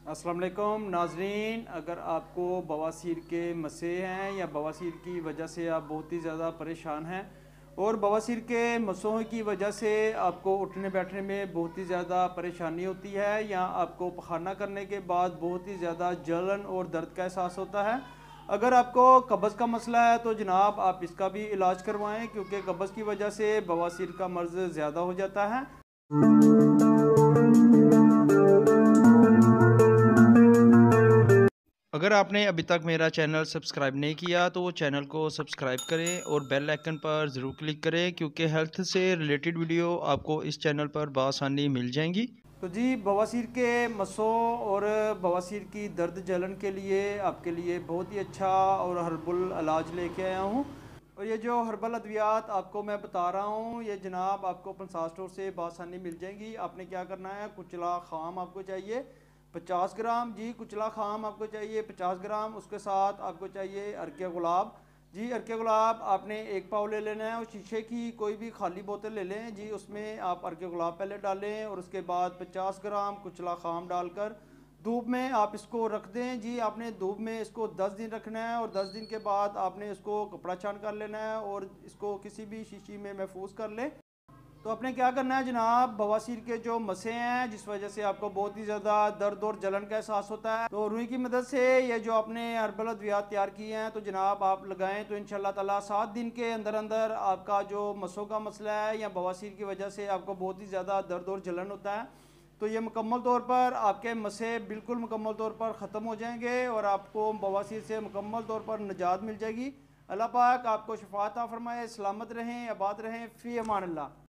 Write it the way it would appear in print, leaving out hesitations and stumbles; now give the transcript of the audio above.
अस्सलाम वालेकुम नाजरीन, अगर आपको बवासीर के मसले हैं या बवासीर की वजह से आप बहुत ही ज़्यादा परेशान हैं और बवासीर के मसलों की वजह से आपको उठने बैठने में बहुत ही ज़्यादा परेशानी होती है या आपको पखाना करने के बाद बहुत ही ज़्यादा जलन और दर्द का एहसास होता है। अगर आपको कब्ज़ का मसला है तो जनाब आप इसका भी इलाज करवाएं, क्योंकि कब्ज़ की वजह से बवासीर का मर्ज़ ज़्यादा हो जाता है। अगर आपने अभी तक मेरा चैनल सब्सक्राइब नहीं किया तो वो चैनल को सब्सक्राइब करें और बेल आइकन पर ज़रूर क्लिक करें, क्योंकि हेल्थ से रिलेटेड वीडियो आपको इस चैनल पर बआसानी मिल जाएंगी। तो जी, बवासीर के मसों और बवासीर की दर्द जलन के लिए आपके लिए बहुत ही अच्छा और हर्बल इलाज लेके आया हूँ। और ये जो हर्बल अद्वियात आपको मैं बता रहा हूँ, ये जनाब आपको पंसार स्टोर से बआसानी मिल जाएंगी। आपने क्या करना है, कुचला खाम आपको चाहिए 50 ग्राम जी, कुचला खाम आपको चाहिए 50 ग्राम। उसके साथ आपको चाहिए अरके गुलाब जी। अरके गुलाब आपने 1 पाव ले लेना है और शीशे की कोई भी खाली बोतल ले लें जी, उसमें आप अरके गुलाब पहले डालें और उसके बाद 50 ग्राम कुचला खाम डालकर धूप में आप इसको रख दें जी। आपने धूप में इसको 10 दिन रखना है और 10 दिन के बाद आपने इसको कपड़ा छान कर लेना है और इसको किसी भी शीशी में महफूज कर लें। तो आपने क्या करना है जनाब, बवासीर के जो मसे हैं जिस वजह से आपको बहुत ही ज़्यादा दर्द और जलन का एहसास होता है, तो रुई की मदद से ये जो आपने हर्बल अद्वियात तैयार किए हैं तो जनाब आप लगाएं तो इंशाल्लाह ताला 7 दिन के अंदर अंदर आपका जो मसों का मसला है या बवासीर की वजह से आपको बहुत ही ज़्यादा दर्द और जलन होता है, तो ये मुकम्मल तौर पर आपके मसे बिल्कुल मुकम्मल तौर पर ख़त्म हो जाएंगे और आपको बवासीर से मुकम्मल तौर पर निजात मिल जाएगी। अल्लाह पाक आपको शफाअत अता फरमाए, सलामत रहें, आबाद रहें, फ़ी अमान अल्लाह।